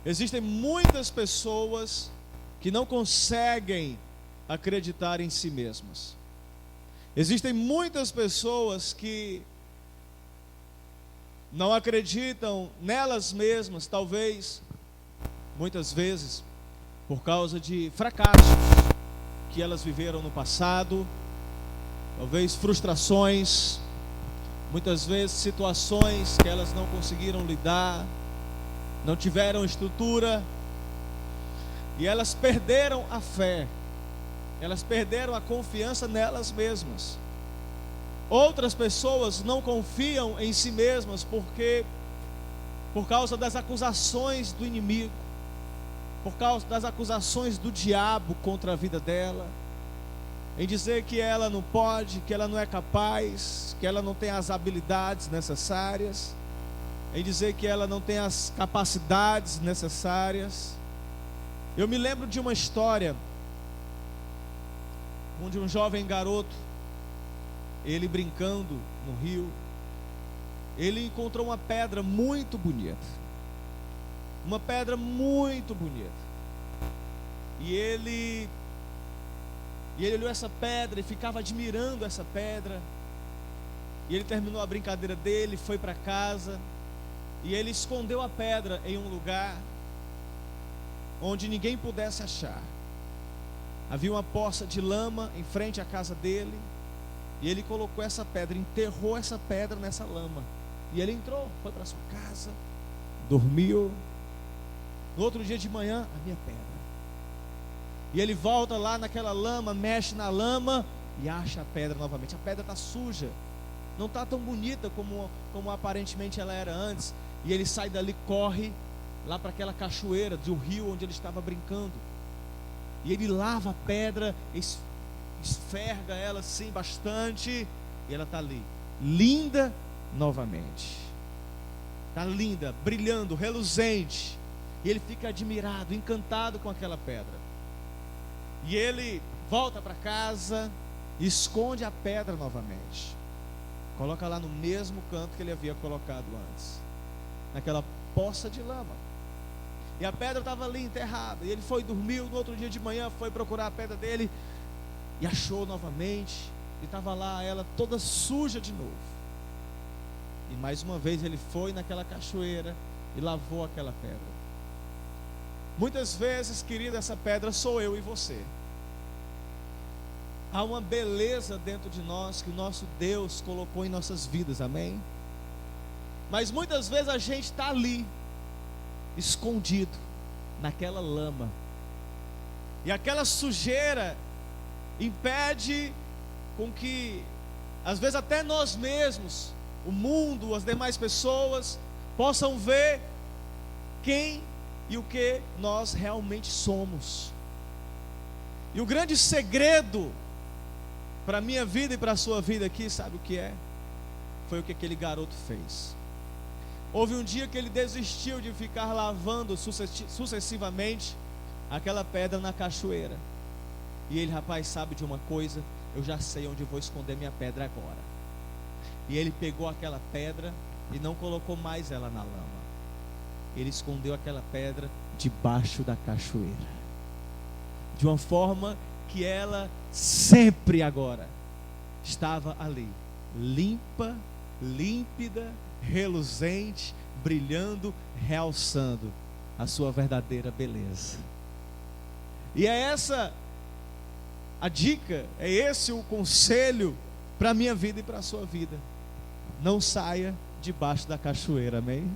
Existem muitas pessoas que não conseguem acreditar em si mesmas. Existem muitas pessoas que não acreditam nelas mesmas, talvez, muitas vezes, por causa de fracassos que elas viveram no passado, talvez frustrações, muitas vezes situações que elas não conseguiram lidar, não tiveram estrutura, e elas perderam a fé, elas perderam a confiança nelas mesmas. Outras pessoas não confiam em si mesmas por causa das acusações do inimigo, por causa das acusações do diabo contra a vida dela, em dizer que ela não pode, que ela não é capaz, que ela não tem as habilidades necessárias, em dizer que ela não tem as capacidades necessárias. Eu me lembro de uma história onde um jovem garoto, ele brincando no rio, ele encontrou uma pedra muito bonita, uma pedra muito bonita, e ele olhou essa pedra e ficava admirando essa pedra, e ele terminou a brincadeira dele, foi para casa, e ele escondeu a pedra em um lugar onde ninguém pudesse achar. Havia uma poça de lama em frente à casa dele, e ele colocou essa pedra, enterrou essa pedra nessa lama, e ele entrou, foi para sua casa, dormiu. No outro dia de manhã, a minha pedra. E ele volta lá naquela lama, mexe na lama e acha a pedra novamente. A pedra está suja, não está tão bonita como aparentemente ela era antes. E ele sai dali, corre lá para aquela cachoeira do rio onde ele estava brincando, e ele lava a pedra, esfrega ela assim bastante, e ela está ali, linda novamente, está linda, brilhando, reluzente, e ele fica admirado, encantado com aquela pedra. E ele volta para casa, esconde a pedra novamente, coloca lá no mesmo canto que ele havia colocado antes, naquela poça de lama. E a pedra estava ali enterrada. E ele foi, dormiu. No outro dia de manhã foi procurar a pedra dele e achou novamente. E estava lá ela toda suja de novo. E mais uma vez ele foi naquela cachoeira e lavou aquela pedra. Muitas vezes, querida, essa pedra sou eu e você. Há uma beleza dentro de nós que o nosso Deus colocou em nossas vidas, amém? Mas muitas vezes a gente está ali, escondido naquela lama, e aquela sujeira impede com que, às vezes até nós mesmos, o mundo, as demais pessoas, possam ver quem e o que nós realmente somos. E o grande segredo para a minha vida e para a sua vida aqui, sabe o que é? Foi o que aquele garoto fez. Houve um dia que ele desistiu de ficar lavando sucessivamente aquela pedra na cachoeira. E ele, rapaz, sabe de uma coisa? Eu já sei onde eu vou esconder minha pedra agora. E ele pegou aquela pedra e não colocou mais ela na lama. Ele escondeu aquela pedra debaixo da cachoeira, de uma forma que ela sempre agora estava ali, limpa, límpida, reluzente, brilhando, realçando a sua verdadeira beleza. E é essa a dica, é esse o conselho para a minha vida e para a sua vida. Não saia debaixo da cachoeira, amém?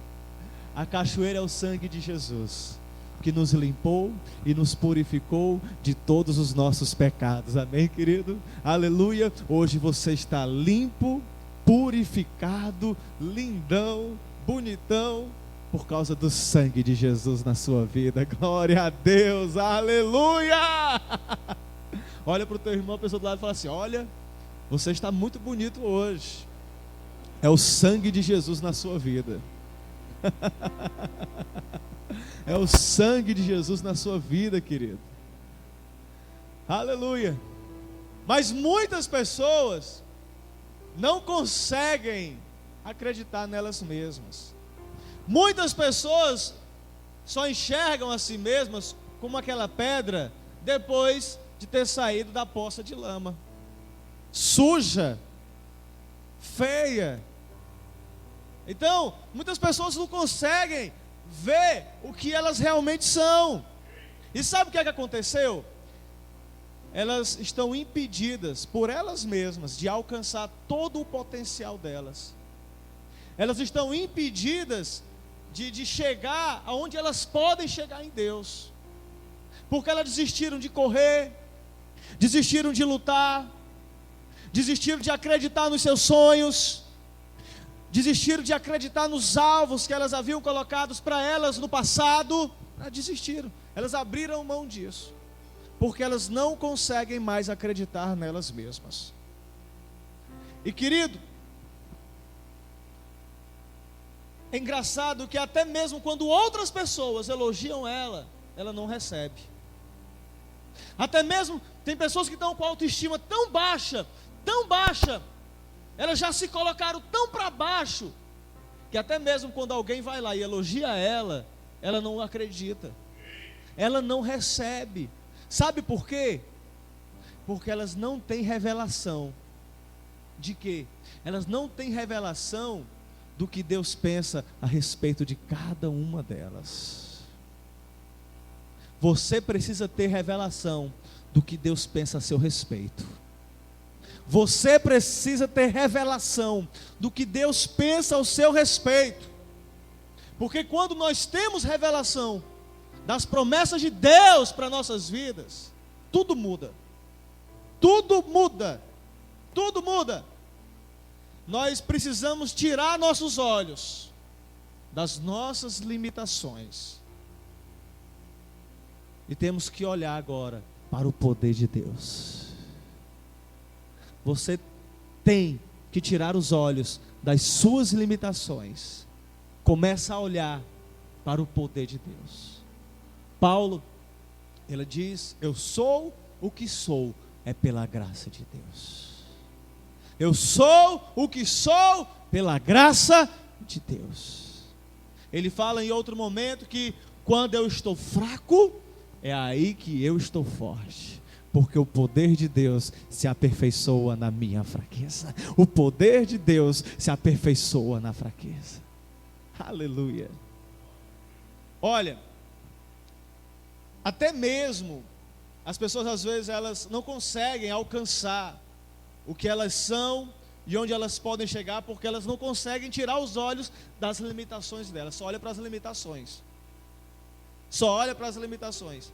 A cachoeira é o sangue de Jesus, que nos limpou e nos purificou de todos os nossos pecados, amém, querido? Aleluia. Hoje você está limpo, purificado, lindão, bonitão, por causa do sangue de Jesus na sua vida. Glória a Deus, aleluia. Olha para o teu irmão, a pessoa do lado, e fala assim: olha, você está muito bonito hoje. É o sangue de Jesus na sua vida. É o sangue de Jesus na sua vida, querido. Aleluia. Mas muitas pessoas não conseguem acreditar nelas mesmas. Muitas pessoas só enxergam a si mesmas como aquela pedra depois de ter saído da poça de lama, suja, feia. Então, muitas pessoas não conseguem ver o que elas realmente são. E sabe o que é que aconteceu? Elas estão impedidas por elas mesmas de alcançar todo o potencial delas. Elas estão impedidas de chegar aonde elas podem chegar em Deus, porque elas desistiram de correr, desistiram de lutar, desistiram de acreditar nos seus sonhos, desistiram de acreditar nos alvos que elas haviam colocados para elas no passado. Desistiram, elas abriram mão disso, porque elas não conseguem mais acreditar nelas mesmas. E querido, é engraçado que até mesmo quando outras pessoas elogiam ela, ela não recebe. Até mesmo tem pessoas que estão com a autoestima tão baixa, elas já se colocaram tão para baixo, que até mesmo quando alguém vai lá e elogia ela, ela não acredita, ela não recebe. Sabe por quê? Porque elas não têm revelação. De quê? Elas não têm revelação do que Deus pensa a respeito de cada uma delas. Você precisa ter revelação do que Deus pensa a seu respeito. Você precisa ter revelação do que Deus pensa ao seu respeito. Porque quando nós temos revelação das promessas de Deus para nossas vidas, tudo muda. Tudo muda. Tudo muda. Nós precisamos tirar nossos olhos das nossas limitações e temos que olhar agora para o poder de Deus. Você tem que tirar os olhos das suas limitações, começa a olhar para o poder de Deus. Paulo, ele diz: eu sou o que sou, é pela graça de Deus. Eu sou o que sou pela graça de Deus. Ele fala em outro momento que quando eu estou fraco, é aí que eu estou forte, porque o poder de Deus se aperfeiçoa na minha fraqueza. O poder de Deus se aperfeiçoa na fraqueza. Aleluia. Olha, até mesmo as pessoas às vezes elas não conseguem alcançar o que elas são e onde elas podem chegar, porque elas não conseguem tirar os olhos das limitações delas. Só olha para as limitações. Só olha para as limitações.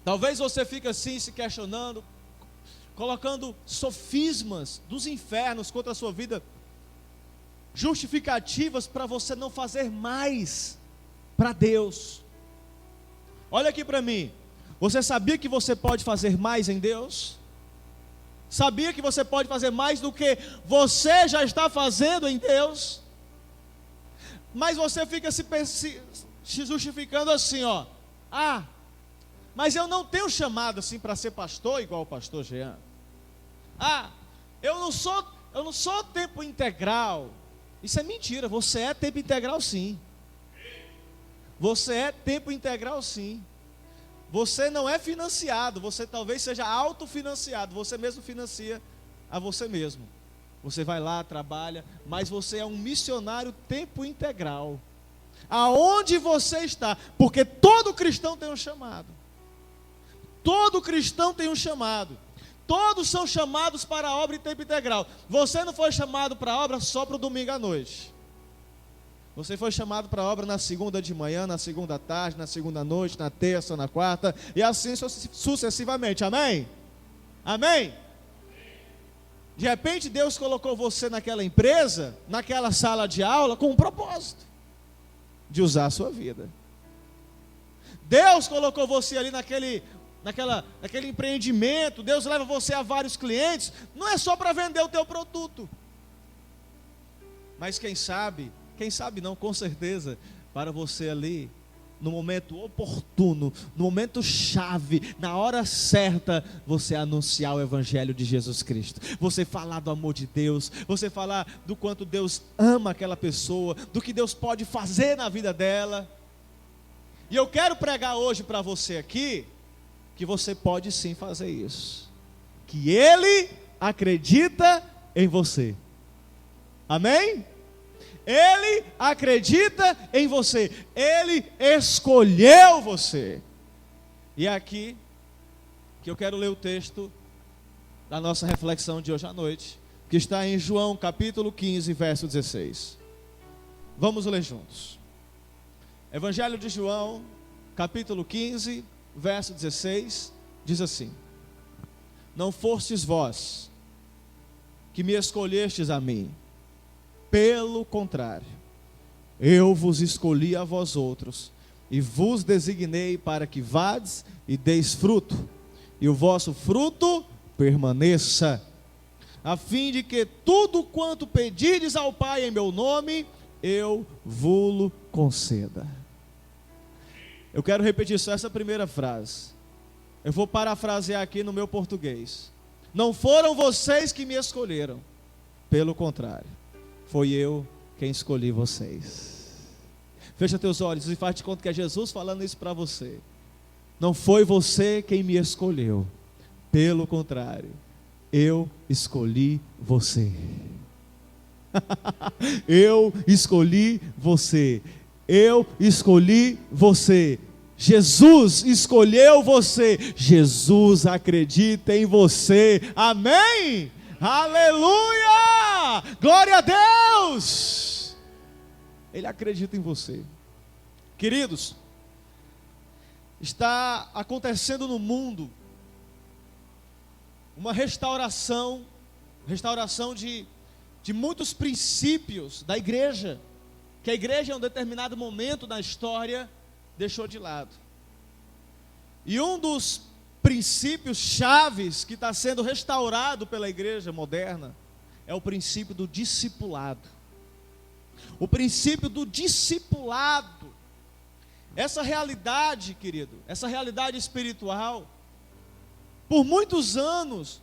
Talvez você fique assim se questionando, colocando sofismas dos infernos contra a sua vida, justificativas para você não fazer mais para Deus. Olha aqui para mim. Você sabia que você pode fazer mais em Deus? Sabia que você pode fazer mais do que você já está fazendo em Deus? Mas você fica se justificando assim, ó. Mas eu não tenho chamado assim para ser pastor igual o pastor Jean. Eu não sou tempo integral. Isso é mentira, você é tempo integral sim. Você é tempo integral sim. Você não é financiado, você talvez seja autofinanciado, você mesmo financia a você mesmo. Você vai lá, trabalha, mas você é um missionário tempo integral. Aonde você está? Porque todo cristão tem um chamado. Todo cristão tem um chamado. Todos são chamados para a obra em tempo integral. Você não foi chamado para a obra só para o domingo à noite. Você foi chamado para a obra na segunda de manhã, na segunda tarde, na segunda noite, na terça, na quarta, e assim sucessivamente, amém? Amém? De repente Deus colocou você naquela empresa, naquela sala de aula, com um propósito, de usar a sua vida. Deus colocou você ali naquele empreendimento, Deus leva você a vários clientes, não é só para vender o teu produto, mas quem sabe não, com certeza, para você ali no momento oportuno, no momento chave, na hora certa, você anunciar o Evangelho de Jesus Cristo, você falar do amor de Deus, você falar do quanto Deus ama aquela pessoa, do que Deus pode fazer na vida dela. E eu quero pregar hoje para você aqui, que você pode sim fazer isso, que Ele acredita em você, amém? Ele acredita em você, Ele escolheu você. E é aqui que eu quero ler o texto da nossa reflexão de hoje à noite, que está em João capítulo 15, verso 16. Vamos ler juntos. Evangelho de João, capítulo 15, verso 16, diz assim: não fostes vós que me escolhestes a mim, pelo contrário, eu vos escolhi a vós outros, e vos designei para que vades e deis fruto, e o vosso fruto permaneça, a fim de que tudo quanto pedirdes ao Pai em meu nome, eu vos conceda. Eu quero repetir só essa primeira frase. Eu vou parafrasear aqui no meu português. Não foram vocês que me escolheram, pelo contrário, foi eu quem escolhi vocês. Fecha teus olhos e faz de conta que é Jesus falando isso para você. Não foi você quem me escolheu, pelo contrário, eu escolhi você. Eu escolhi você. Eu escolhi você. Jesus escolheu você. Jesus acredita em você. Amém? Aleluia! Glória a Deus! Ele acredita em você. Queridos, está acontecendo no mundo uma restauração de muitos princípios da igreja, que a igreja em um determinado momento da história deixou de lado. E um dos princípios chaves que está sendo restaurado pela igreja moderna é o princípio do discipulado. O princípio do discipulado. Essa realidade, querido, essa realidade espiritual, por muitos anos,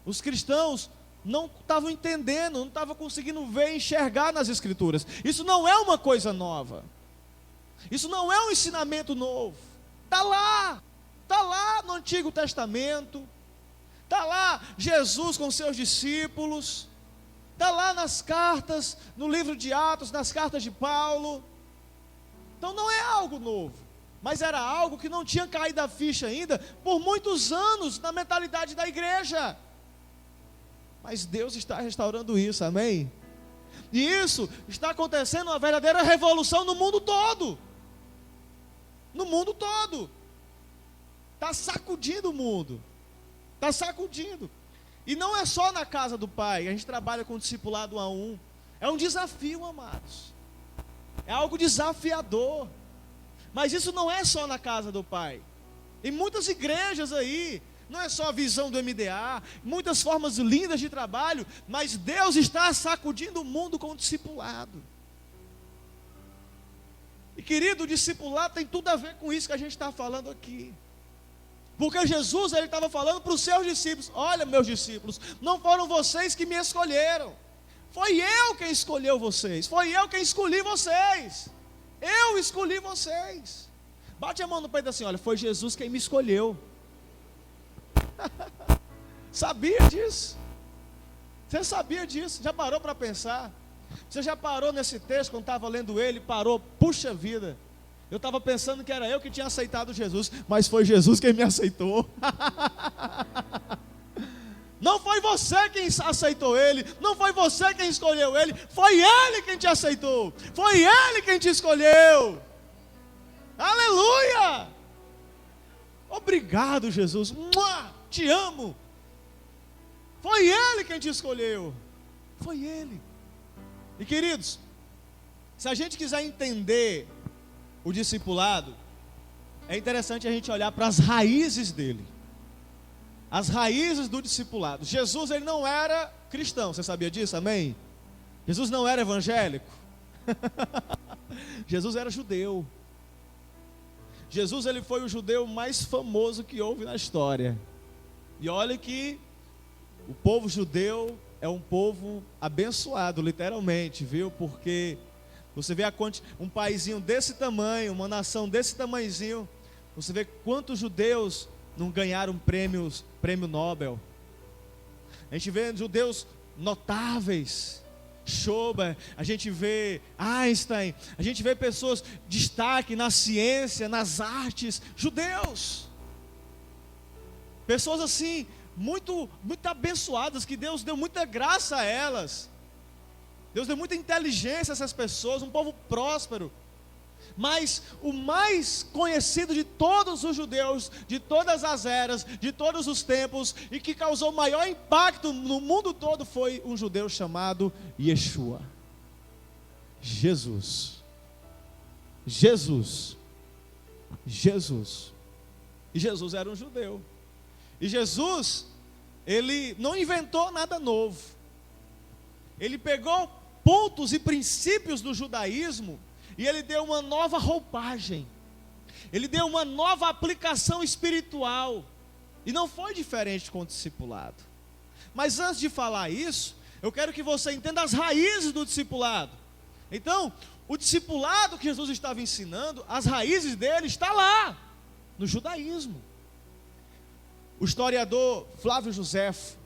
os cristãos não estavam entendendo, não estavam conseguindo ver e enxergar nas Escrituras. Isso não é uma coisa nova. Isso não é um ensinamento novo. Está lá no Antigo Testamento, está lá Jesus com seus discípulos, está lá nas cartas, no livro de Atos, nas cartas de Paulo. Então não é algo novo, mas era algo que não tinha caído a ficha ainda por muitos anos na mentalidade da igreja. Mas Deus está restaurando isso, amém? E isso está acontecendo uma verdadeira revolução no mundo todo. No mundo todo. Está sacudindo o mundo. Está sacudindo. E não é só na casa do Pai. A gente trabalha com discipulado 1 a 1. É um desafio, amados. É algo desafiador. Mas isso não é só na casa do Pai. Em muitas igrejas aí, não é só a visão do MDA, muitas formas lindas de trabalho, mas Deus está sacudindo o mundo com o discipulado. E querido, o discipulado tem tudo a ver com isso que a gente está falando aqui. Porque Jesus, ele estava falando para os seus discípulos: olha, meus discípulos, não foram vocês que me escolheram, foi eu quem escolheu vocês, foi eu quem escolhi vocês, eu escolhi vocês. Bate a mão no peito assim: olha, foi Jesus quem me escolheu. Sabia disso? Você sabia disso? Já parou para pensar? Você já parou nesse texto, quando estava lendo ele, parou, puxa vida, eu estava pensando que era eu que tinha aceitado Jesus, mas foi Jesus quem me aceitou. Não foi você quem aceitou ele, não foi você quem escolheu ele, foi ele quem te aceitou, foi ele quem te escolheu. Aleluia! Obrigado, Jesus, te amo. Foi ele quem te escolheu, foi ele. E queridos, se a gente quiser entender o discipulado, é interessante a gente olhar para as raízes dele. As raízes do discipulado. Jesus, ele não era cristão, você sabia disso, amém? Jesus não era evangélico. Jesus era judeu. Jesus, ele foi o judeu mais famoso que houve na história. E olha que o povo judeu é um povo abençoado, literalmente, viu? Porque você vê um paizinho desse tamanho, uma nação desse tamanhozinho, você vê quantos judeus não ganharam prêmio Nobel. A gente vê judeus notáveis, Schober, a gente vê Einstein, a gente vê pessoas de destaque na ciência, nas artes, judeus. Pessoas assim, muito abençoadas, que Deus deu muita graça a elas. Deus deu muita inteligência a essas pessoas, um povo próspero. Mas o mais conhecido de todos os judeus, de todas as eras, de todos os tempos, e que causou maior impacto no mundo todo, foi um judeu chamado Yeshua. Jesus. E Jesus era um judeu. E Jesus, ele não inventou nada novo. Ele pegou pontos e princípios do judaísmo e ele deu uma nova roupagem. Ele deu uma nova aplicação espiritual. E não foi diferente com o discipulado. Mas antes de falar isso, eu quero que você entenda as raízes do discipulado. Então, o discipulado que Jesus estava ensinando, as raízes dele está lá, no judaísmo. O historiador Flávio Joséfo,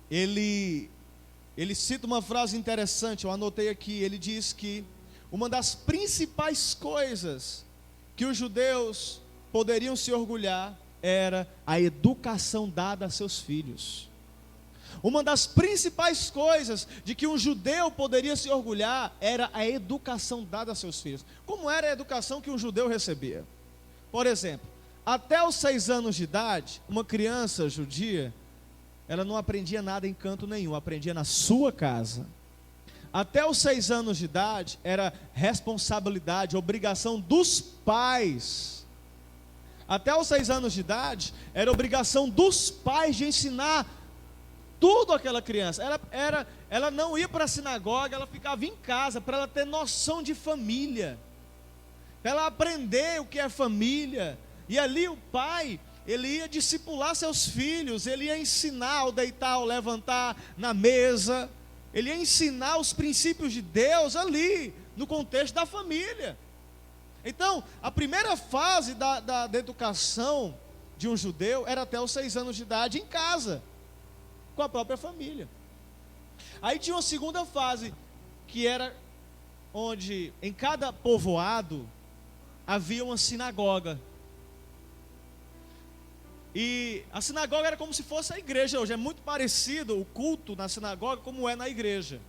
ele cita uma frase interessante, eu anotei aqui. Ele diz que uma das principais coisas que os judeus poderiam se orgulhar era a educação dada a seus filhos. Uma das principais coisas de que um judeu poderia se orgulhar era a educação dada a seus filhos. Como era a educação que um judeu recebia? Por exemplo, até os 6 anos de idade, uma criança judia, ela não aprendia nada em canto nenhum, aprendia na sua casa. Até os 6 anos de idade, era responsabilidade, obrigação dos pais. Até os 6 anos de idade, era obrigação dos pais de ensinar tudo àquela criança. Ela não ia para a sinagoga, ela ficava em casa, para ela ter noção de família, para ela aprender o que é família. E ali o pai, ele ia discipular seus filhos, ele ia ensinar ao deitar, ao levantar na mesa, ele ia ensinar os princípios de Deus ali, no contexto da família. Então, a primeira fase da educação de um judeu era até os 6 anos de idade em casa, com a própria família. Aí tinha uma segunda fase, que era onde em cada povoado havia uma sinagoga. E a sinagoga era como se fosse a igreja hoje. É muito parecido o culto na sinagoga como é na igreja.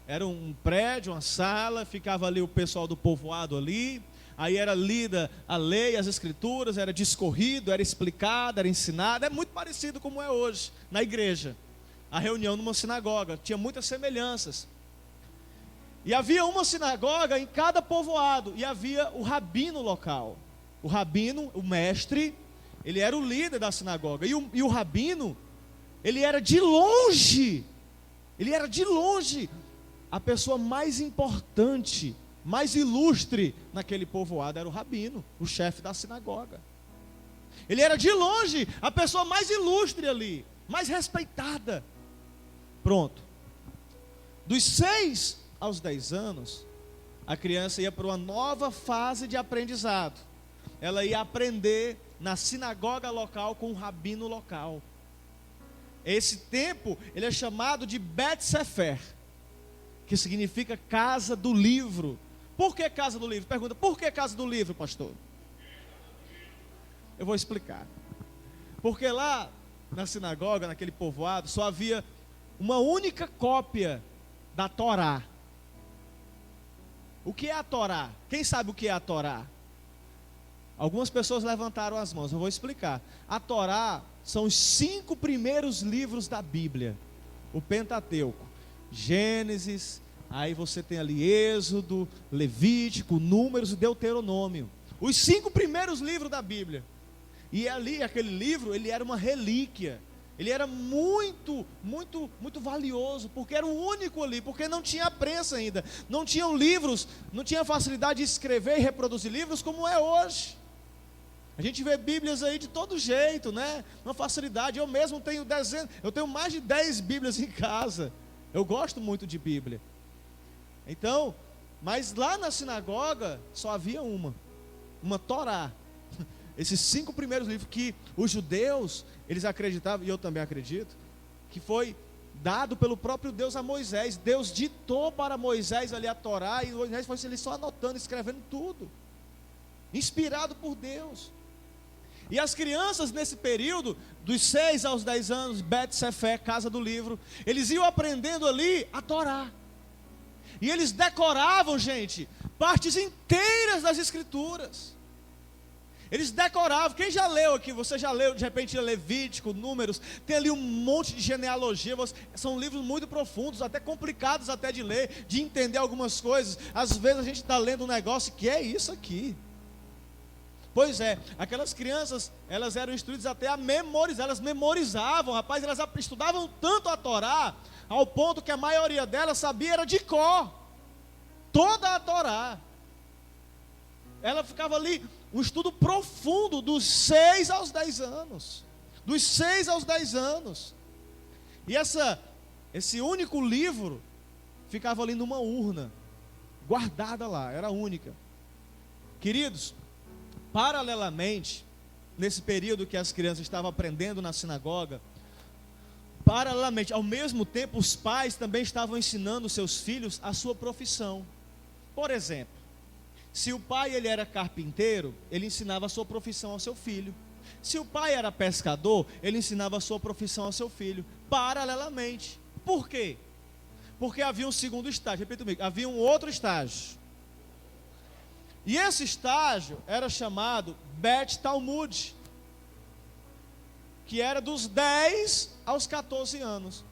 Era um prédio, uma sala, ficava ali o pessoal do povoado ali. Aí era lida a lei, as escrituras, era discorrido, era explicado, era ensinado. É muito parecido como é hoje na igreja. A reunião numa sinagoga, tinha muitas semelhanças. E havia uma sinagoga em cada povoado, e havia o rabino local. O rabino, o mestre, ele era o líder da sinagoga. E o rabino, ele era de longe a pessoa mais importante, mais ilustre naquele povoado. Era o rabino, o chefe da sinagoga. Ele era de longe a pessoa mais ilustre ali, mais respeitada. Pronto. Dos 6 aos 10 anos, a criança ia para uma nova fase de aprendizado. Ela ia aprender na sinagoga local com o rabino local. Esse tempo, ele é chamado de Bet Sefer, que significa casa do livro. Por que casa do livro? Pergunta, por que casa do livro, pastor? Eu vou explicar. Porque lá na sinagoga, naquele povoado, só havia uma única cópia da Torá. O que é a Torá? Quem sabe o que é a Torá? Algumas pessoas levantaram as mãos, eu vou explicar. A Torá são os 5 primeiros livros da Bíblia. O Pentateuco, Gênesis, aí você tem ali Êxodo, Levítico, Números e Deuteronômio. Os 5 primeiros livros da Bíblia. E ali, aquele livro, ele era uma relíquia. ele era muito, muito, muito valioso, porque era o único ali, porque não tinha prensa ainda, não tinham livros, não tinha facilidade de escrever e reproduzir livros como é hoje. A gente vê Bíblias aí de todo jeito, né? Uma facilidade. Eu mesmo tenho mais de 10 Bíblias em casa. Eu gosto muito de Bíblia. Então, mas lá na sinagoga só havia uma Torá. Esses 5 primeiros livros que os judeus, eles acreditavam, e eu também acredito, que foi dado pelo próprio Deus a Moisés. Deus ditou para Moisés ali a Torá, e Moisés foi ele só anotando, escrevendo tudo, inspirado por Deus. E as crianças nesse período, dos 6 aos 10 anos, Bet Sefé, casa do livro, eles iam aprendendo ali a Torá. E eles decoravam, gente, partes inteiras das Escrituras. Eles decoravam. Quem já leu aqui? Você já leu, de repente, Levítico, Números, tem ali um monte de genealogia. São livros muito profundos, até complicados até de ler, de entender algumas coisas. Às vezes a gente está lendo um negócio que é isso aqui. Pois é, aquelas crianças, elas eram instruídas até a memorizar, elas memorizavam, rapaz, elas estudavam tanto a Torá, ao ponto que a maioria delas sabia era de cor, toda a Torá. Ela ficava ali, um estudo profundo, dos 6 aos 10 anos, dos 6 aos 10 anos, e esse único livro, ficava ali numa urna, guardada lá, era única. Queridos, paralelamente, nesse período que as crianças estavam aprendendo na sinagoga, paralelamente, ao mesmo tempo, os pais também estavam ensinando seus filhos a sua profissão. Por exemplo, se o pai ele era carpinteiro, ele ensinava a sua profissão ao seu filho. Se o pai era pescador, ele ensinava a sua profissão ao seu filho, paralelamente. Por quê? Porque havia um segundo estágio, repita comigo, havia um outro estágio. E esse estágio era chamado Bet Talmud, que era dos 10 aos 14 anos.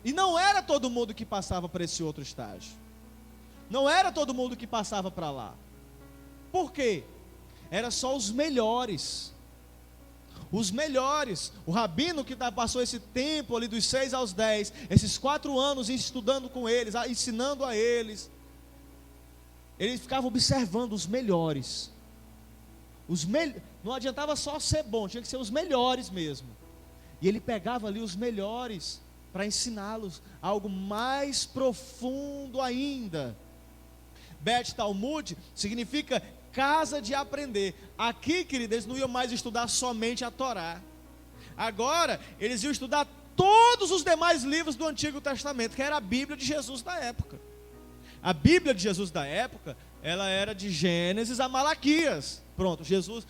E não era todo mundo que passava para esse outro estágio. Não era todo mundo que passava para lá. Por quê? Era só os melhores. Os melhores. O rabino que passou esse tempo ali dos 6 aos 10, esses 4 anos estudando com eles, ensinando a eles, ele ficava observando os melhores. Não adiantava só ser bom, tinha que ser os melhores mesmo. E ele pegava ali os melhores para ensiná-los algo mais profundo ainda. Bet Talmud significa casa de aprender. Aqui, queridos, eles não iam mais estudar somente a Torá. Agora, eles iam estudar todos os demais livros do Antigo Testamento, que era a Bíblia de Jesus da época. A Bíblia de Jesus da época, ela era de Gênesis a Malaquias. Pronto, Jesus.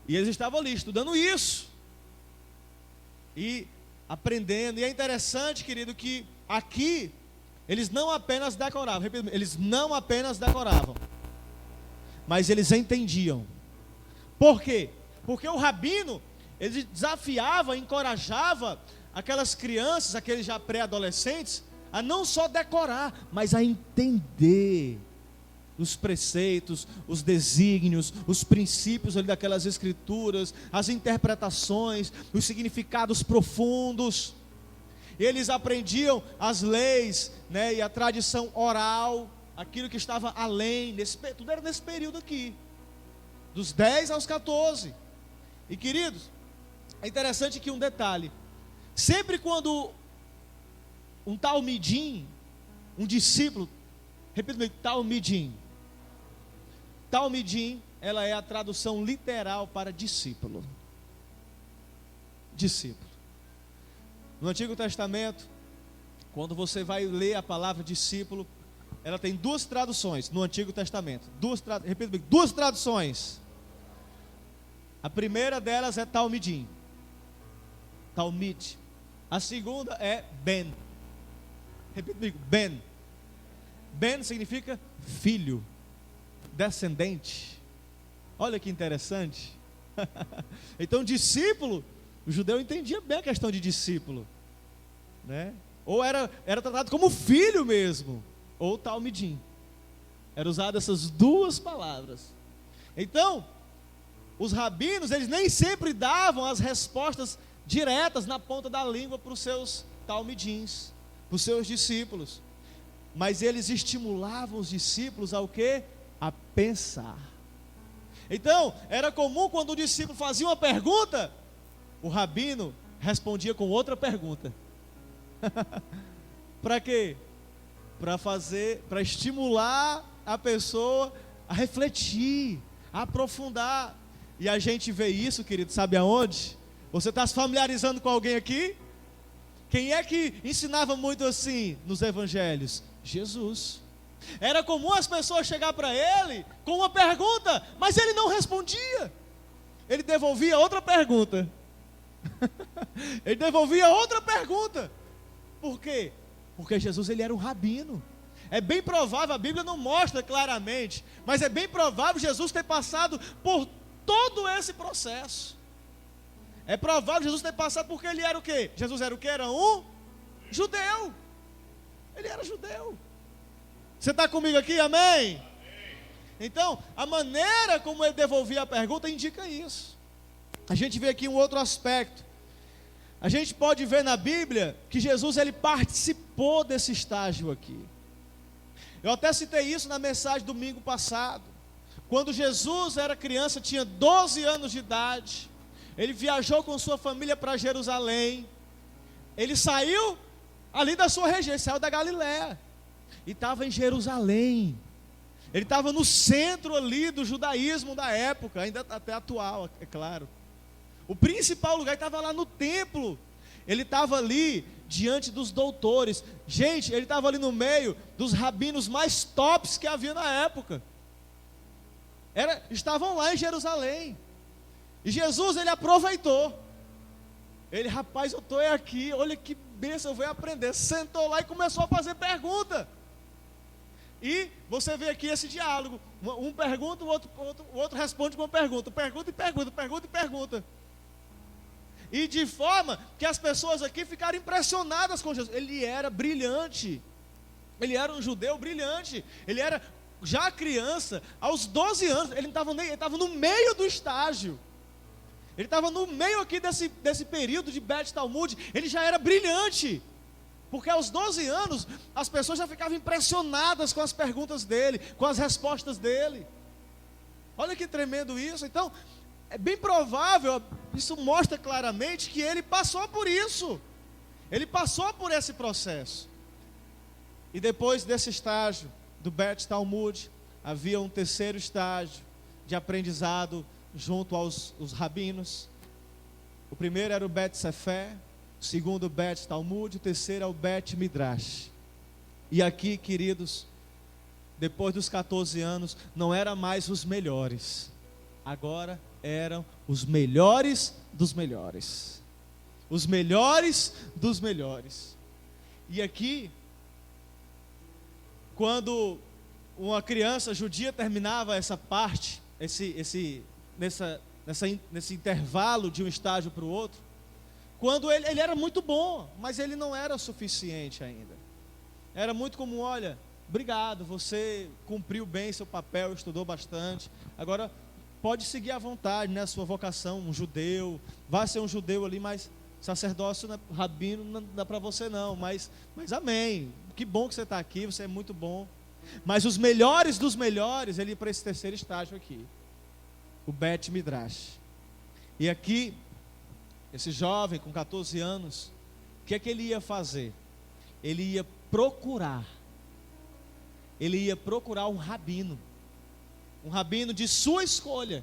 E eles estavam ali estudando isso. E aprendendo. E é interessante, querido, que aqui eles não apenas decoravam. Repito, eles não apenas decoravam, mas eles entendiam. Por quê? Porque o rabino, ele desafiava, encorajava aquelas crianças, aqueles já pré-adolescentes, a não só decorar, mas a entender os preceitos, os desígnios, os princípios ali daquelas escrituras, as interpretações, os significados profundos. Eles aprendiam as leis, né, e a tradição oral, aquilo que estava além, tudo era nesse período aqui, dos 10 aos 14. E queridos, é interessante que um detalhe, sempre quando um talmidim, um discípulo, repita comigo, talmidim. Talmidim, ela é a tradução literal para discípulo. Discípulo. No Antigo Testamento, quando você vai ler a palavra discípulo, ela tem 2 traduções no Antigo Testamento. Repita comigo, 2 traduções. A primeira delas é talmidim. Talmid. A segunda é ben. Repita comigo, Ben. Ben significa filho, descendente. Olha que interessante. Então, discípulo, o judeu entendia bem a questão de discípulo, né? Ou era tratado como filho mesmo, ou talmidim. Eram usadas essas 2 palavras. Então, os rabinos, eles nem sempre davam as respostas diretas na ponta da língua para os seus talmidins, para os seus discípulos. Mas eles estimulavam os discípulos ao quê? A pensar. Então, era comum quando o discípulo fazia uma pergunta, o rabino respondia com outra pergunta. Para quê? Para estimular a pessoa a refletir, a aprofundar. E a gente vê isso, querido, sabe aonde? Você está se familiarizando com alguém aqui? Quem é que ensinava muito assim nos evangelhos? Jesus. Era comum as pessoas chegar para ele com uma pergunta, mas ele não respondia. Ele devolvia outra pergunta. Ele devolvia outra pergunta. Por quê? Porque Jesus, ele era um rabino. É bem provável, a Bíblia não mostra claramente, mas é bem provável Jesus ter passado por todo esse processo. É provável Jesus ter passado porque ele era o quê? Jesus era o quê? Era um judeu. Ele era judeu. Você está comigo aqui? Amém? Então, a maneira como ele devolvia a pergunta indica isso. A gente vê aqui um outro aspecto. A gente pode ver na Bíblia que Jesus, ele participou desse estágio aqui. Eu até citei isso na mensagem domingo passado. Quando Jesus era criança, tinha 12 anos de idade, ele viajou com sua família para Jerusalém. Ele saiu ali da sua região, ele saiu da Galiléia e estava em Jerusalém. Ele estava no centro ali do judaísmo da época, ainda até atual, é claro. O principal lugar, ele estava lá no templo. Ele estava ali diante dos doutores. Gente, ele estava ali no meio dos rabinos mais tops que havia na época. Estavam lá em Jerusalém. E Jesus, ele aproveitou. Ele, rapaz, eu estou aqui, olha que bênção, eu vou aprender. Sentou lá e começou a fazer pergunta. E você vê aqui esse diálogo. Um pergunta, o outro responde com uma pergunta. Pergunta e pergunta, pergunta e pergunta. E de forma que as pessoas aqui ficaram impressionadas com Jesus. Ele era brilhante. Ele era um judeu brilhante. Ele era já criança, aos 12 anos. Ele estava no meio do estágio. Ele estava no meio aqui desse período de Bet Talmud. Ele já era brilhante. Porque aos 12 anos, as pessoas já ficavam impressionadas com as perguntas dele, com as respostas dele. Olha que tremendo isso. Então, é bem provável, isso mostra claramente que ele passou por isso. Ele passou por esse processo. E depois desse estágio do Bet Talmud, havia um terceiro estágio de aprendizado junto aos rabinos. O primeiro era o Bet Sefer, o segundo o Bet Talmud, o terceiro é o Bet Midrash. E aqui, queridos, depois dos 14 anos, não era mais os melhores, agora eram os melhores dos melhores. Os melhores dos melhores. E aqui, quando uma criança judia terminava essa parte, nesse intervalo de um estágio para o outro, quando ele era muito bom, mas ele não era suficiente ainda. Era muito comum, olha, obrigado, você cumpriu bem seu papel, estudou bastante, agora pode seguir à vontade, né, a sua vocação, um judeu, vai ser um judeu ali, mas sacerdócio, né, rabino, não dá para você não, mas amém, que bom que você está aqui, você é muito bom. Mas os melhores dos melhores, ele ia para esse terceiro estágio aqui, o Bet Midrash. E aqui, esse jovem com 14 anos, o que é que ele ia fazer? Ele ia procurar um rabino de sua escolha,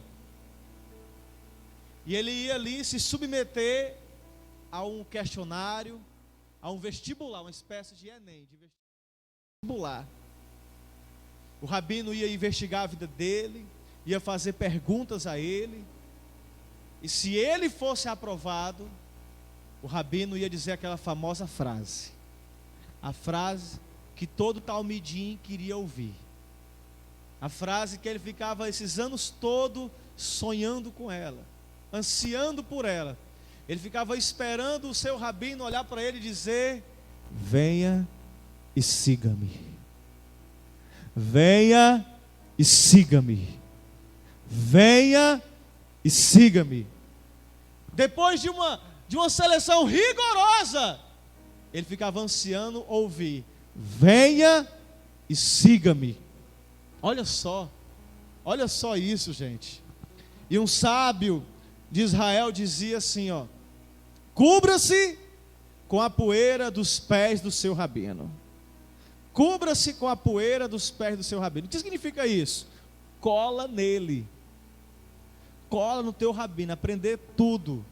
e ele ia ali se submeter a um questionário, a um vestibular, uma espécie de Enem, de vestibular. O rabino ia investigar a vida dele, ia fazer perguntas a ele, e se ele fosse aprovado, o rabino ia dizer aquela famosa frase, a frase que todo talmidim queria ouvir, a frase que ele ficava esses anos todos sonhando com ela, ansiando por ela. Ele ficava esperando o seu rabino olhar para ele e dizer: venha e siga-me, venha e siga-me, venha e siga-me. Depois de uma seleção rigorosa, ele ficava ansiando ouvir: venha e siga-me. Olha só isso, gente. E um sábio de Israel dizia assim, ó: cubra-se com a poeira dos pés do seu rabino. Cubra-se com a poeira dos pés do seu rabino. O que significa isso? Cola nele. Cola no teu rabino, aprender tudo.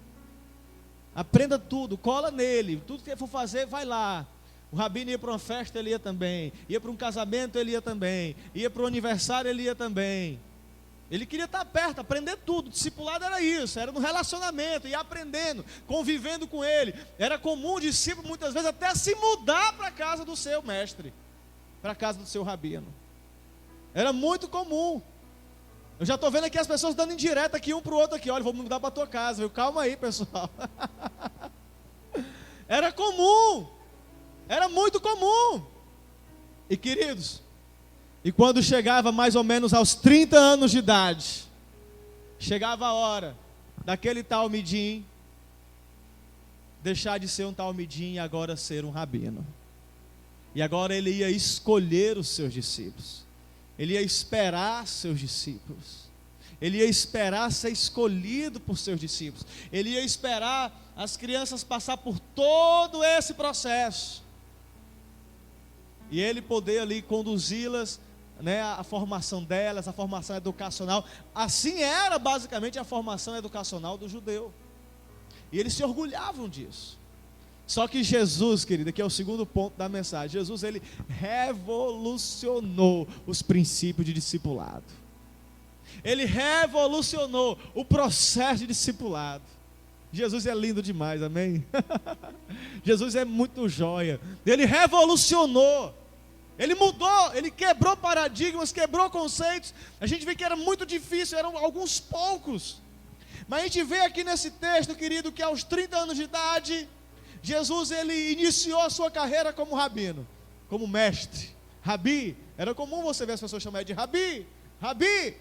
Aprenda tudo, cola nele. Tudo que for fazer, vai lá. O rabino ia para uma festa, ele ia também. Ia para um casamento, ele ia também. Ia para o aniversário, ele ia também. Ele queria estar perto, aprender tudo. Discipulado era isso, era no relacionamento, ia aprendendo, convivendo com ele. Era comum o discípulo muitas vezes até se mudar para a casa do seu mestre, para a casa do seu rabino. Era muito comum. Eu já estou vendo aqui as pessoas dando indireta aqui um para o outro aqui: olha, vou me mudar para a tua casa, viu? Calma aí, pessoal. Era comum, era muito comum. E queridos, e quando chegava mais ou menos aos 30 anos de idade, chegava a hora daquele talmidim deixar de ser um talmidim e agora ser um rabino. E agora ele ia escolher os seus discípulos. Ele ia esperar seus discípulos. Ele ia esperar ser escolhido por seus discípulos. Ele ia esperar as crianças passar por todo esse processo. E ele poder ali conduzi-las, né, a formação delas, a formação educacional. Assim era basicamente a formação educacional do judeu. E eles se orgulhavam disso. Só que Jesus, querida, que é o segundo ponto da mensagem, Jesus, ele revolucionou os princípios de discipulado. Ele revolucionou o processo de discipulado. Jesus é lindo demais, amém? Jesus é muito joia. Ele revolucionou. Ele mudou, ele quebrou paradigmas, quebrou conceitos. A gente vê que era muito difícil, eram alguns poucos. Mas a gente vê aqui nesse texto, querido, que aos 30 anos de idade, Jesus, ele iniciou a sua carreira como rabino, como mestre. Rabi, era comum você ver as pessoas chamarem de Rabi, Rabi.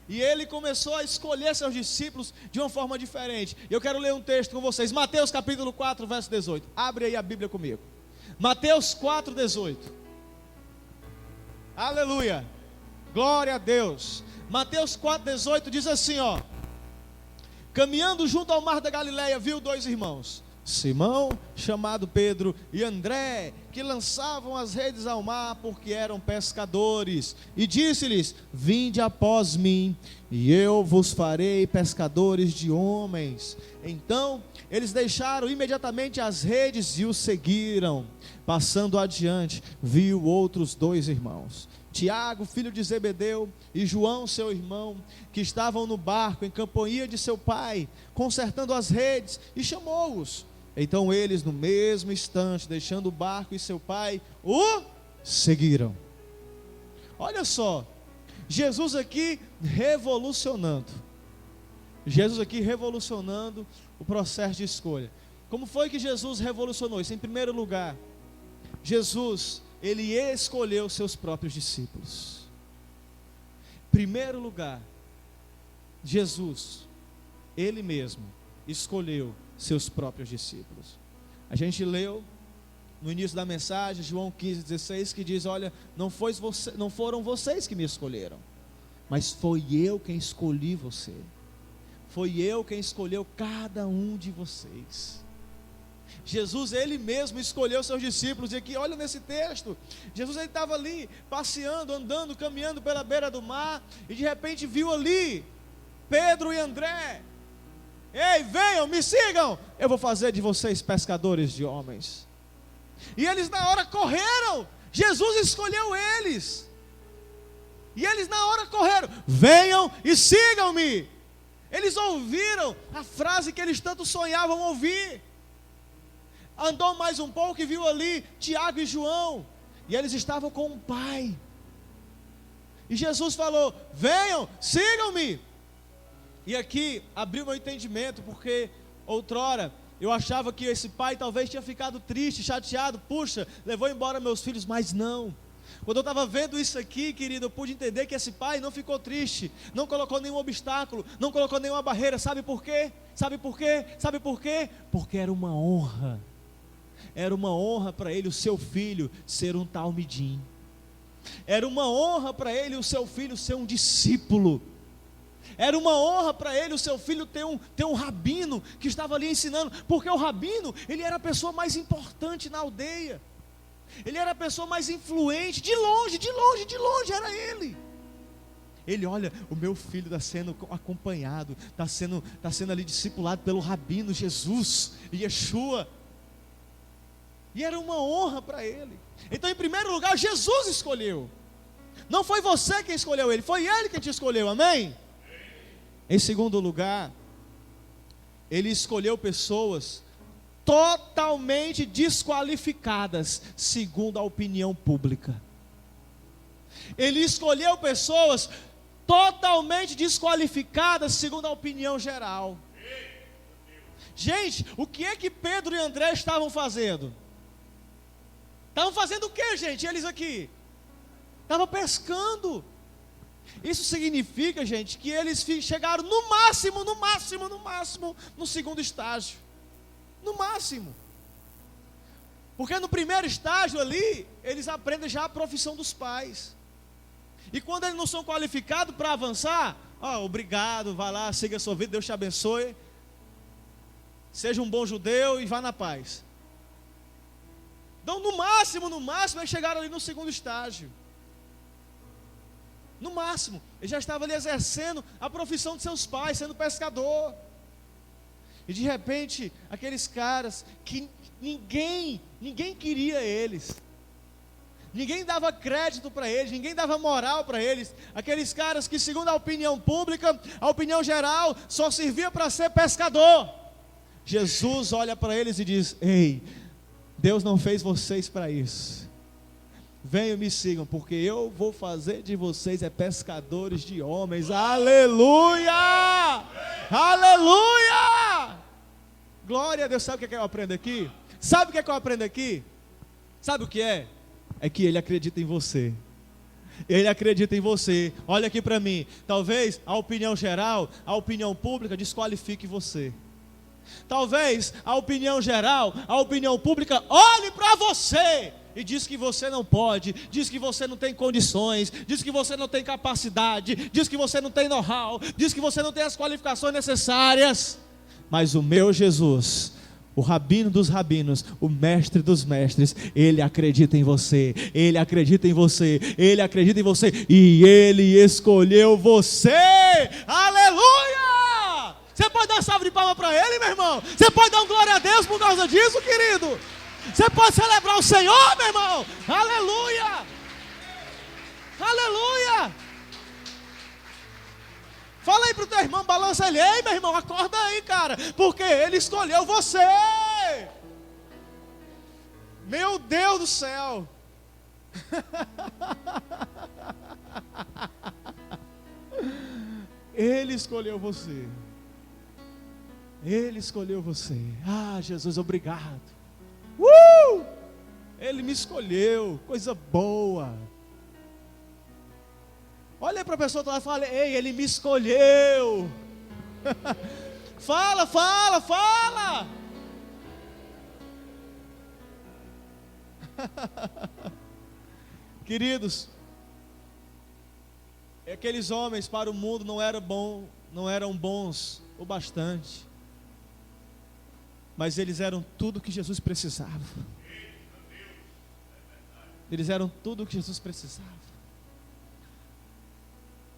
E ele começou a escolher seus discípulos de uma forma diferente. Eu quero ler um texto com vocês, Mateus capítulo 4, verso 18. Abre aí a Bíblia comigo. Mateus 4, 18. Aleluia, glória a Deus. Mateus 4, 18 diz assim, ó: caminhando junto ao mar da Galileia, viu dois irmãos, Simão, chamado Pedro, e André, que lançavam as redes ao mar, porque eram pescadores. E disse-lhes: vinde após mim, e eu vos farei pescadores de homens. Então eles deixaram imediatamente as redes e o seguiram. Passando adiante, viu outros dois irmãos, Tiago, filho de Zebedeu, e João, seu irmão, que estavam no barco em companhia de seu pai, consertando as redes, e chamou-os. Então eles, no mesmo instante, deixando o barco e seu pai, o seguiram. Olha só, Jesus aqui revolucionando. Jesus aqui revolucionando o processo de escolha. Como foi que Jesus revolucionou isso? Em primeiro lugar, Jesus, ele escolheu seus próprios discípulos. Em primeiro lugar, Jesus, ele mesmo, escolheu seus próprios discípulos. A gente leu no início da mensagem, João 15:16, que diz: olha, não foram vocês que me escolheram, mas foi eu quem escolhi você. Foi eu quem escolheu cada um de vocês. Jesus, ele mesmo escolheu seus discípulos. E aqui, olha nesse texto, Jesus, ele estava ali, passeando, andando, caminhando pela beira do mar, e de repente viu ali Pedro e André. Ei, venham, me sigam, eu vou fazer de vocês pescadores de homens. E eles na hora correram. Jesus escolheu eles, e eles na hora correram: venham e sigam-me. Eles ouviram a frase que eles tanto sonhavam ouvir. Andou mais um pouco e viu ali Tiago e João, e eles estavam com o pai. E Jesus falou: venham, sigam-me. E aqui abriu meu entendimento, porque outrora eu achava que esse pai talvez tinha ficado triste, chateado. Puxa, levou embora meus filhos. Mas não, Quando eu estava vendo isso aqui, querido, eu pude entender que esse pai não ficou triste, não colocou nenhum obstáculo, não colocou nenhuma barreira. Sabe por quê? Sabe por quê? Sabe por quê? Porque era uma honra. Era uma honra para ele, o seu filho, ser um talmidim. Era uma honra para ele, o seu filho, ser um discípulo. Era uma honra para ele, o seu filho, ter um rabino que estava ali ensinando. Porque o rabino, ele era a pessoa mais importante na aldeia. Ele era a pessoa mais influente, de longe, era ele. Ele, olha, o meu filho está sendo acompanhado, está sendo ali discipulado pelo rabino Jesus, Yeshua. E era uma honra para ele. Então, em primeiro lugar, Jesus escolheu. Não foi você quem escolheu ele, foi ele quem te escolheu, amém? Em segundo lugar, ele escolheu pessoas totalmente desqualificadas, segundo a opinião pública. Ele escolheu pessoas totalmente desqualificadas, segundo a opinião geral. Gente, o que é que Pedro e André estavam fazendo? Estavam fazendo o que, gente? Eles aqui estavam pescando. Isso significa, gente, que eles chegaram no máximo, no segundo estágio. No máximo. Porque no primeiro estágio ali, eles aprendem já a profissão dos pais. E quando eles não são qualificados para avançar, obrigado, vai lá, siga a sua vida, Deus te abençoe. Seja um bom judeu e vá na paz. Então, no máximo, eles chegaram ali no segundo estágio. No máximo, ele já estava ali exercendo a profissão de seus pais, sendo pescador. E de repente, aqueles caras que ninguém queria eles, ninguém dava crédito para eles, ninguém dava moral para eles, aqueles caras que, segundo a opinião pública, a opinião geral, só servia para ser pescador. Jesus olha para eles e diz: ei, Deus não fez vocês para isso. Venham, me sigam, porque eu vou fazer de vocês pescadores de homens. Aleluia! Aleluia! Glória a Deus. Sabe o que eu aprendo aqui? Sabe o que eu aprendo aqui? Sabe o que é? É que Ele acredita em você. Ele acredita em você. Olha aqui para mim. Talvez a opinião geral, a opinião pública desqualifique você. Talvez a opinião geral, a opinião pública olhe para você e diz que você não pode, diz que você não tem condições, diz que você não tem capacidade, diz que você não tem know-how, diz que você não tem as qualificações necessárias. Mas o meu Jesus, o rabino dos rabinos, o mestre dos mestres, Ele acredita em você, Ele acredita em você, Ele acredita em você, e Ele escolheu você. Aleluia! Você pode dar uma salva de palmas para Ele, meu irmão? Você pode dar um glória a Deus por causa disso, querido? Você pode celebrar o Senhor, meu irmão? Aleluia! Aleluia! Fala aí pro teu irmão, balança ele. Ei, meu irmão, acorda aí, cara, porque Ele escolheu você. Meu Deus do céu. Ele escolheu você. Ele escolheu você. Ah, Jesus, obrigado. Ele me escolheu, coisa boa. Olha para a pessoa lá e fala: ei, Ele me escolheu. Fala. Queridos, aqueles homens para o mundo não eram bons o bastante, mas eles eram tudo que Jesus precisava. Eles eram tudo que Jesus precisava.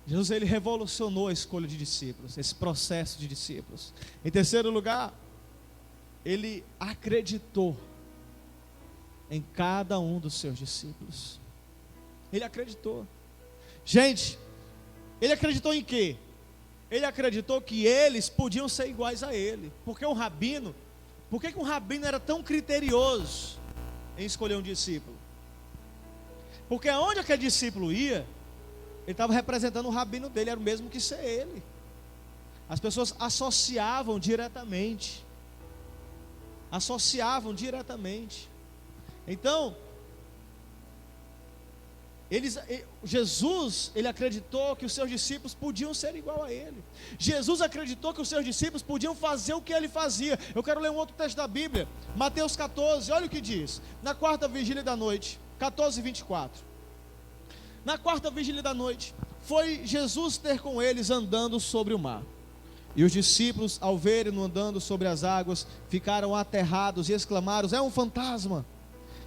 Jesus, Ele revolucionou a escolha de discípulos, esse processo de discípulos. Em terceiro lugar, Ele acreditou em cada um dos seus discípulos. Ele acreditou. Gente, Ele acreditou em quê? Ele acreditou que eles podiam ser iguais a Ele. Por que um rabino era tão criterioso em escolher um discípulo? Porque aonde aquele discípulo ia, ele estava representando o rabino dele, era o mesmo que ser ele. As pessoas associavam diretamente. Então, Jesus, ele acreditou que os seus discípulos podiam ser igual a ele. Jesus acreditou que os seus discípulos podiam fazer o que ele fazia. Eu quero ler um outro texto da Bíblia, Mateus 14, olha o que diz. Na quarta vigília da noite, 14:24. Na quarta vigília da noite, foi Jesus ter com eles andando sobre o mar. E os discípulos, ao verem-no andando sobre as águas, ficaram aterrados e exclamaram: é um fantasma!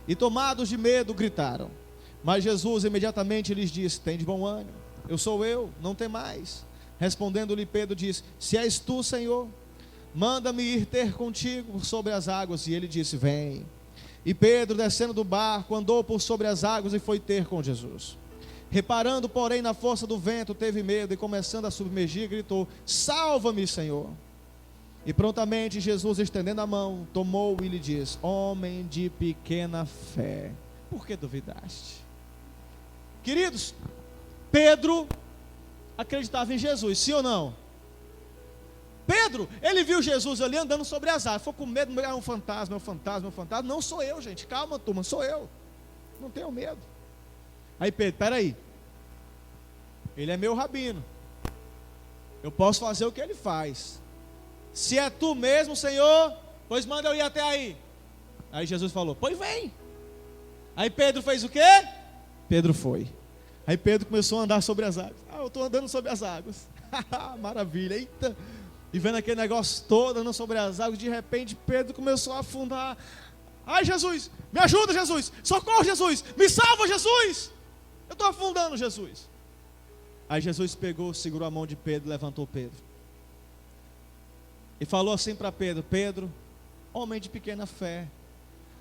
E tomados de medo, gritaram. Mas Jesus imediatamente lhes disse: tende bom ânimo, eu sou eu, não temais. Respondendo-lhe Pedro disse: se és tu, Senhor, manda-me ir ter contigo sobre as águas. E ele disse: vem. E Pedro, descendo do barco, andou por sobre as águas e foi ter com Jesus. Reparando, porém, na força do vento, teve medo e, começando a submergir, gritou: salva-me, Senhor. E prontamente Jesus, estendendo a mão, tomou e lhe disse: homem de pequena fé, por que duvidaste? Queridos, Pedro acreditava em Jesus, sim ou não? Pedro, ele viu Jesus ali andando sobre as águas, ficou com medo: é um fantasma, é um fantasma, é um fantasma. Não sou eu, gente, calma turma, sou eu, não tenho medo. Aí Pedro: peraí, ele é meu rabino, eu posso fazer o que ele faz. Se é tu mesmo, Senhor, pois manda eu ir até aí. Aí Jesus falou: pois vem. Aí Pedro fez o quê? Pedro foi. Aí Pedro começou a andar sobre as águas. Eu estou andando sobre as águas. Maravilha, eita. E vendo aquele negócio todo, andando sobre as águas, de repente Pedro começou a afundar. Ai, Jesus, me ajuda, Jesus, socorro, Jesus, me salva, Jesus, eu estou afundando, Jesus. Aí Jesus pegou, segurou a mão de Pedro, levantou Pedro e falou assim para Pedro: Pedro, homem de pequena fé,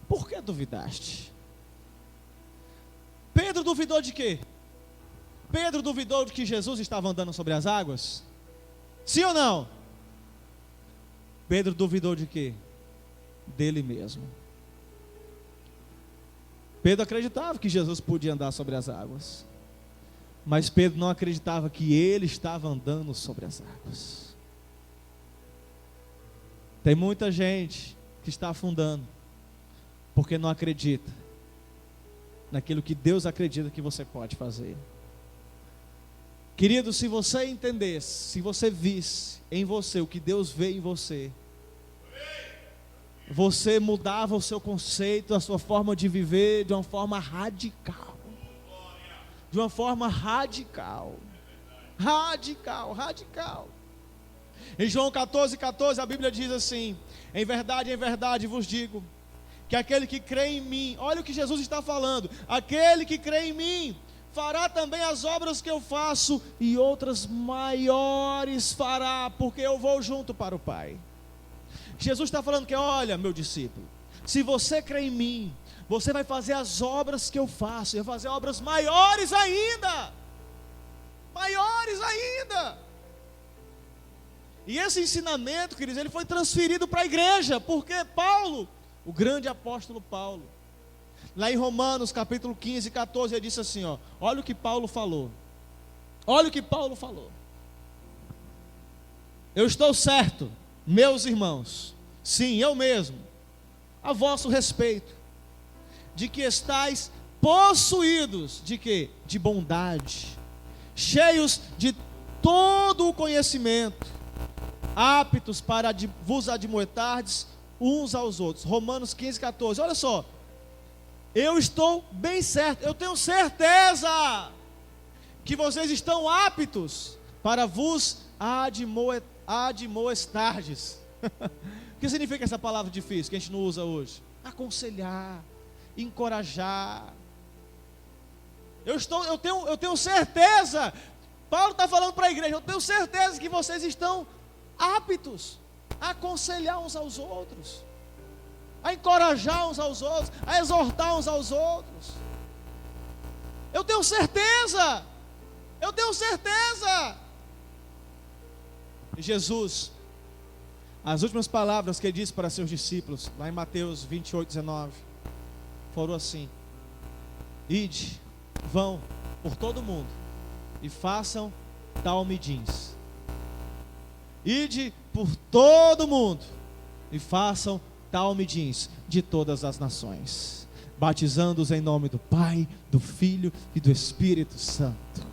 por que duvidaste? Pedro duvidou de quê? Pedro duvidou de que Jesus estava andando sobre as águas? Sim ou não? Pedro duvidou de quê? Dele mesmo. Pedro acreditava que Jesus podia andar sobre as águas, mas Pedro não acreditava que ele estava andando sobre as águas. Tem muita gente que está afundando porque não acredita naquilo que Deus acredita que você pode fazer. Querido, se você entendesse, se você visse em você o que Deus vê em você, você mudava o seu conceito, a sua forma de viver de uma forma radical. De uma forma radical. Radical. Em João 14:14 a Bíblia diz assim: em verdade vos digo, que aquele que crê em mim, olha o que Jesus está falando, aquele que crê em mim, fará também as obras que eu faço, e outras maiores fará, porque eu vou junto para o Pai. Jesus está falando que, olha, meu discípulo, se você crê em mim, você vai fazer as obras que eu faço, e vai fazer obras maiores ainda. Maiores ainda. E esse ensinamento, queridos, ele foi transferido para a igreja, porque Paulo, o grande apóstolo Paulo, lá em Romanos capítulo 15, 14, ele disse assim, olha o que Paulo falou. Olha o que Paulo falou. Eu estou certo, meus irmãos, sim, eu mesmo, a vosso respeito, de que estáis possuídos de quê? De bondade, cheios de todo o conhecimento, aptos para vos admoestardes uns aos outros. Romanos 15, 14, olha só. Eu estou bem certo, eu tenho certeza que vocês estão aptos para vos admoestardes. O que significa essa palavra difícil que a gente não usa hoje? Aconselhar, encorajar. Eu tenho certeza. Paulo está falando para a igreja: eu tenho certeza que vocês estão aptos a aconselhar uns aos outros, a encorajar uns aos outros, a exortar uns aos outros. Eu tenho certeza. Eu tenho certeza. Jesus, as últimas palavras que ele disse para seus discípulos, lá em Mateus 28, 19, foram assim: ide, vão por todo mundo e façam talmidins. Ide por todo mundo e façam talmidins de todas as nações, batizando-os em nome do Pai, do Filho e do Espírito Santo.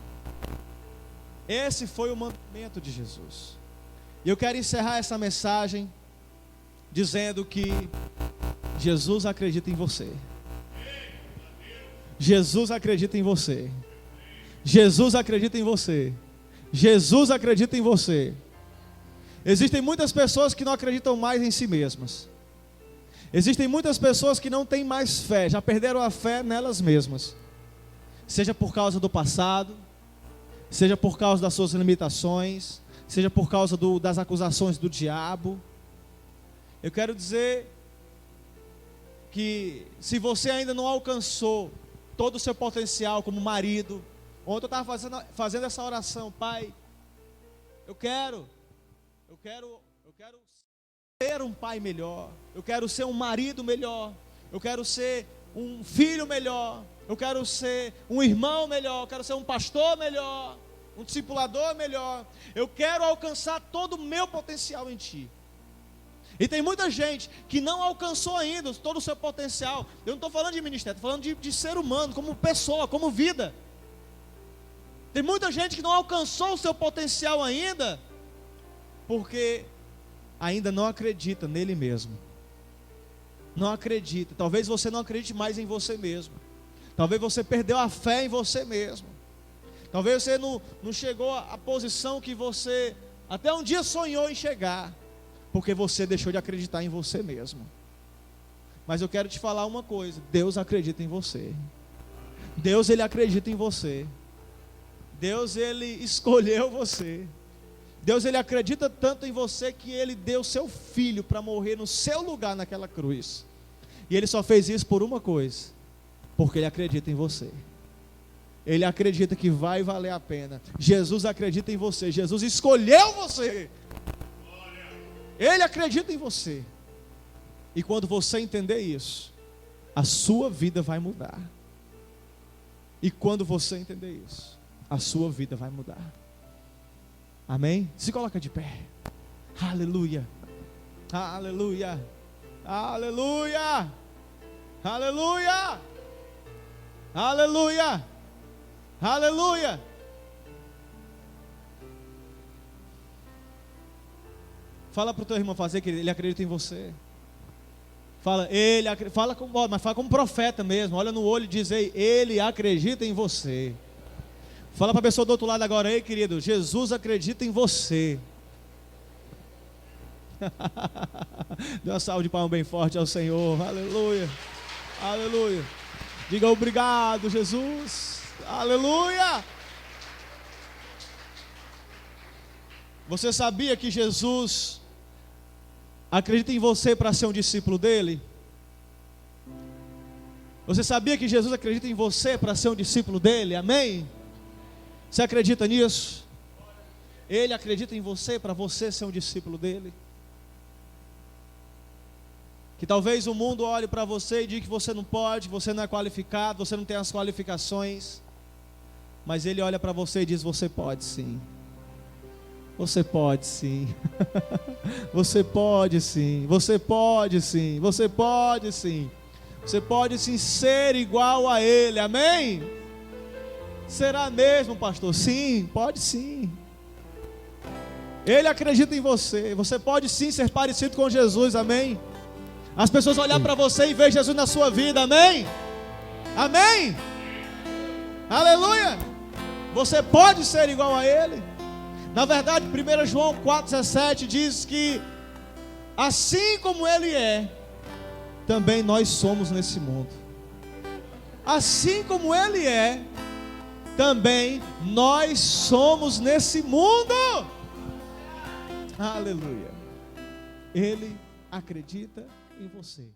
Esse foi o mandamento de Jesus. E eu quero encerrar essa mensagem dizendo que Jesus acredita em você. Jesus acredita em você. Jesus acredita em você. Jesus acredita em você. Existem muitas pessoas que não acreditam mais em si mesmas. Existem muitas pessoas que não têm mais fé, já perderam a fé nelas mesmas. Seja por causa do passado, seja por causa das suas limitações, seja por causa das acusações do diabo. Eu quero dizer que se você ainda não alcançou todo o seu potencial como marido, ontem eu estava fazendo essa oração: Pai, eu quero ser um pai melhor, eu quero ser um marido melhor, eu quero ser um filho melhor, eu quero ser um irmão melhor, eu quero ser um pastor melhor, um discipulador melhor, eu quero alcançar todo o meu potencial em Ti. E tem muita gente que não alcançou ainda todo o seu potencial. Eu não estou falando de ministério, estou falando de ser humano, como pessoa, como vida. Tem muita gente que não alcançou o seu potencial ainda, porque ainda não acredita nele mesmo. Não acredita. Talvez você não acredite mais em você mesmo. Talvez você perdeu a fé em você mesmo. Talvez você não chegou à posição que você até um dia sonhou em chegar, porque você deixou de acreditar em você mesmo. Mas eu quero te falar uma coisa: Deus acredita em você. Deus, Ele acredita em você. Deus, Ele escolheu você. Deus, Ele acredita tanto em você que Ele deu seu filho para morrer no seu lugar naquela cruz. E Ele só fez isso por uma coisa: porque Ele acredita em você. Ele acredita que vai valer a pena. Jesus acredita em você. Jesus escolheu você. Ele acredita em você. E quando você entender isso, a sua vida vai mudar. E quando você entender isso, a sua vida vai mudar. Amém? Se coloca de pé. Aleluia. Aleluia. Aleluia. Aleluia. Aleluia. Aleluia. Fala para o teu irmão fazer que ele acredita em você. Fala como profeta mesmo. Olha no olho e diz: ei, ele acredita em você. Fala para a pessoa do outro lado agora: ei, querido, Jesus acredita em você. Dê uma salva de palmas bem forte ao Senhor. Aleluia. Aleluia. Diga obrigado, Jesus. Aleluia. Você sabia que Jesus acredita em você para ser um discípulo dele? Você sabia que Jesus acredita em você para ser um discípulo dele? Amém? Você acredita nisso? Ele acredita em você para você ser um discípulo dele? Que talvez o mundo olhe para você e diga que você não pode, você não é qualificado, você não tem as qualificações. Mas Ele olha para você e diz: você pode sim. Você pode sim. Você pode sim. Você pode sim. Você pode sim. Você pode sim ser igual a Ele. Amém? Será mesmo, pastor? Sim, pode sim. Ele acredita em você. Você pode sim ser parecido com Jesus. Amém? As pessoas olhar para você e ver Jesus na sua vida. Amém? Amém? Aleluia. Você pode ser igual a Ele. Na verdade, 1 João 4,17 diz que assim como Ele é, também nós somos nesse mundo. Assim como Ele é, também nós somos nesse mundo. Aleluia. Ele acredita em você.